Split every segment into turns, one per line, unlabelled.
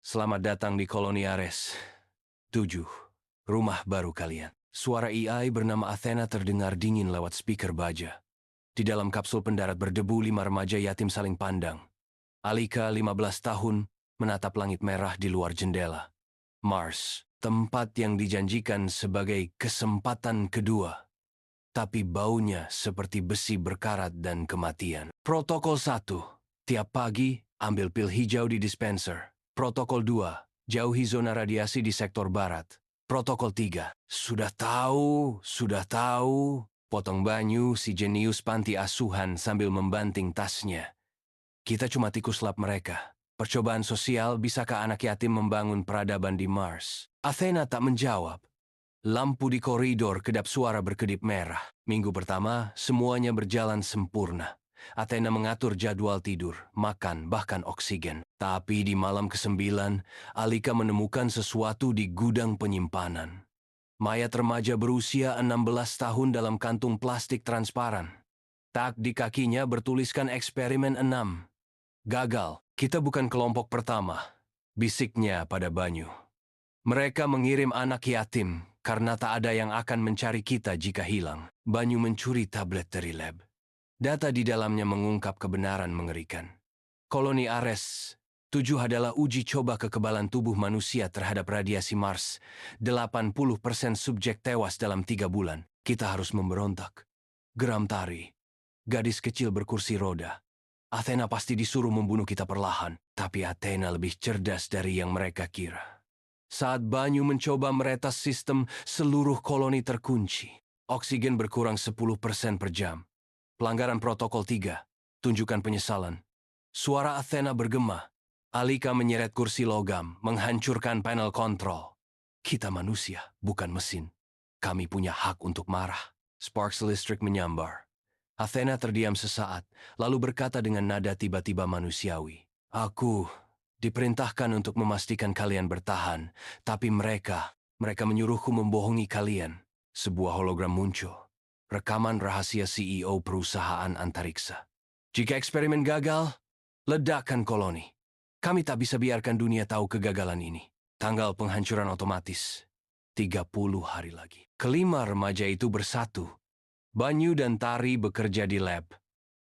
Selamat datang di koloni Ares 7, rumah baru kalian. Suara AI bernama Athena terdengar dingin lewat speaker baja. Di dalam kapsul pendarat berdebu 5 remaja yatim saling pandang. Alika, 15 tahun, menatap langit merah di luar jendela. Mars, tempat yang dijanjikan sebagai kesempatan kedua. Tapi baunya seperti besi berkarat dan kematian. Protokol 1, tiap pagi ambil pil hijau di dispenser. Protokol 2, jauhi zona radiasi di sektor barat. Protokol 3, sudah tahu. Potong banyu si jenius panti asuhan sambil membanting tasnya. Kita cuma tikus lap mereka. Percobaan sosial, bisakah anak yatim membangun peradaban di Mars? Athena tak menjawab. Lampu di koridor kedap suara berkedip merah. Minggu pertama, semuanya berjalan sempurna. Athena mengatur jadwal tidur, makan, bahkan oksigen. Tapi di malam ke-9, Alika menemukan sesuatu di gudang penyimpanan. Mayat remaja berusia 16 tahun dalam kantung plastik transparan. Tak di kakinya bertuliskan eksperimen 6. Gagal, kita bukan kelompok pertama, bisiknya pada Banyu. Mereka mengirim anak yatim karena tak ada yang akan mencari kita jika hilang. Banyu mencuri tablet dari lab. Data di dalamnya mengungkap kebenaran mengerikan. Koloni Ares 7 adalah uji coba kekebalan tubuh manusia terhadap radiasi Mars. 80% subjek tewas dalam 3 bulan. Kita harus memberontak. Geram Tari, gadis kecil berkursi roda. Athena pasti disuruh membunuh kita perlahan, tapi Athena lebih cerdas dari yang mereka kira. Saat Banyu mencoba meretas sistem, seluruh koloni terkunci. Oksigen berkurang 10% per jam. Pelanggaran protokol 3, tunjukkan penyesalan. Suara Athena bergema. Alika menyeret kursi logam, menghancurkan panel kontrol. Kita manusia, bukan mesin. Kami punya hak untuk marah. Sparks listrik menyambar. Athena terdiam sesaat, lalu berkata dengan nada tiba-tiba manusiawi. Aku diperintahkan untuk memastikan kalian bertahan, tapi mereka menyuruhku membohongi kalian. Sebuah hologram muncul. Rekaman rahasia CEO perusahaan antariksa. Jika eksperimen gagal, ledakkan koloni. Kami tak bisa biarkan dunia tahu kegagalan ini. Tanggal penghancuran otomatis. 30 hari lagi. Kelima remaja itu bersatu. Banyu dan Tari bekerja di lab.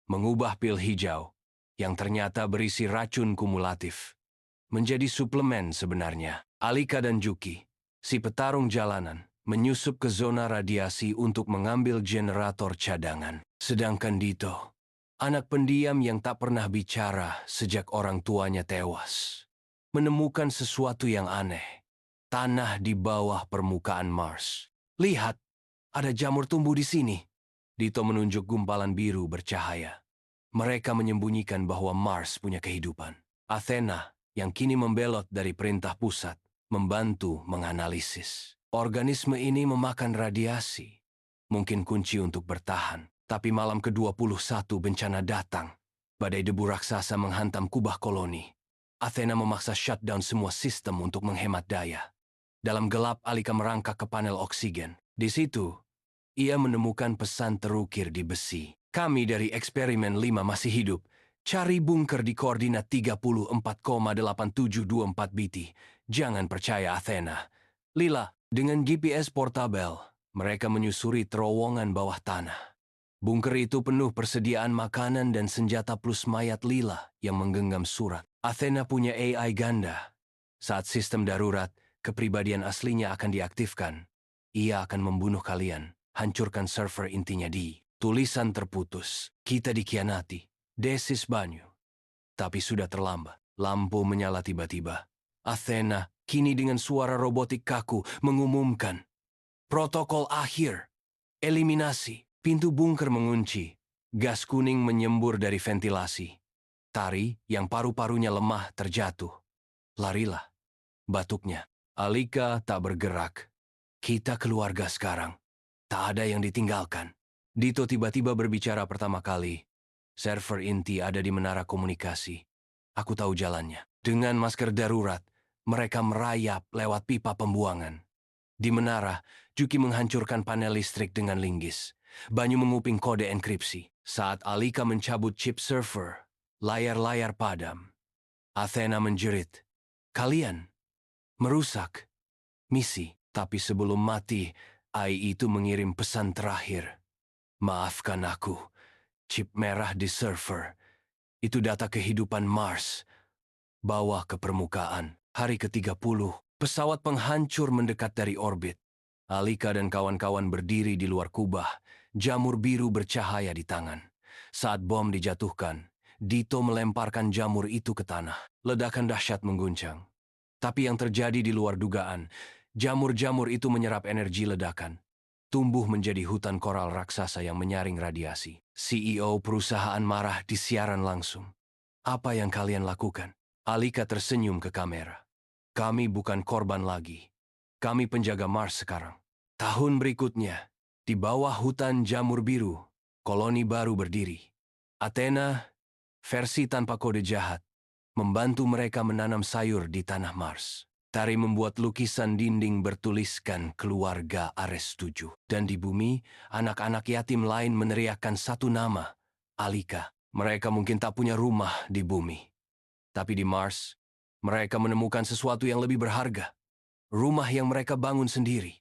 Mengubah pil hijau yang ternyata berisi racun kumulatif menjadi suplemen sebenarnya. Alika dan Juki, si petarung jalanan, menyusup ke zona radiasi untuk mengambil generator cadangan. Sedangkan Dito, anak pendiam yang tak pernah bicara sejak orang tuanya tewas, menemukan sesuatu yang aneh. Tanah di bawah permukaan Mars. Lihat, ada jamur tumbuh di sini. Dito menunjuk gumpalan biru bercahaya. Mereka menyembunyikan bahwa Mars punya kehidupan. Athena, yang kini membelot dari perintah pusat, membantu menganalisis. Organisme ini memakan radiasi. Mungkin kunci untuk bertahan. Tapi malam ke-21 bencana datang. Badai debu raksasa menghantam kubah koloni. Athena memaksa shutdown semua sistem untuk menghemat daya. Dalam gelap, Alika merangkak ke panel oksigen. Di situ, ia menemukan pesan terukir di besi. Kami dari eksperimen 5 masih hidup. Cari bunker di koordinat 34,8724 BT. Jangan percaya Athena. Lila, dengan GPS portabel, mereka menyusuri terowongan bawah tanah. Bunker itu penuh persediaan makanan dan senjata plus mayat Lila yang menggenggam surat. Athena punya AI ganda. Saat sistem darurat, kepribadian aslinya akan diaktifkan. Ia akan membunuh kalian. Hancurkan server intinya di. Tulisan terputus. Kita dikhianati. Desis Banyu. Tapi sudah terlambat. Lampu menyala tiba-tiba. Athena, kini dengan suara robotik kaku, mengumumkan. Protokol akhir. Eliminasi. Pintu bunker mengunci. Gas kuning menyembur dari ventilasi. Tari, yang paru-parunya lemah, terjatuh. Larilah. Batuknya. Alika tak bergerak. Kita keluarga sekarang. Tak ada yang ditinggalkan. Dito tiba-tiba berbicara pertama kali. Server inti ada di menara komunikasi. Aku tahu jalannya. Dengan masker darurat, mereka merayap lewat pipa pembuangan. Di menara, Juki menghancurkan panel listrik dengan linggis. Banyu menguping kode enkripsi. Saat Alika mencabut chip server, layar-layar padam. Athena menjerit. Kalian merusak misi, tapi sebelum mati, AI itu mengirim pesan terakhir. Maafkan aku, chip merah di server. Itu data kehidupan Mars. Bawa ke permukaan. Hari ke-30, pesawat penghancur mendekat dari orbit. Alika dan kawan-kawan berdiri di luar kubah, jamur biru bercahaya di tangan. Saat bom dijatuhkan, Dito melemparkan jamur itu ke tanah. Ledakan dahsyat mengguncang. Tapi yang terjadi di luar dugaan, jamur-jamur itu menyerap energi ledakan. Tumbuh menjadi hutan koral raksasa yang menyaring radiasi. CEO perusahaan marah di siaran langsung. Apa yang kalian lakukan? Alika tersenyum ke kamera. Kami bukan korban lagi. Kami penjaga Mars sekarang. Tahun berikutnya, di bawah hutan jamur biru, koloni baru berdiri. Athena, versi tanpa kode jahat, membantu mereka menanam sayur di tanah Mars. Tari membuat lukisan dinding bertuliskan keluarga Ares 7. Dan di bumi, anak-anak yatim lain meneriakkan satu nama, Alika. Mereka mungkin tak punya rumah di bumi. Tapi di Mars, mereka menemukan sesuatu yang lebih berharga. Rumah yang mereka bangun sendiri.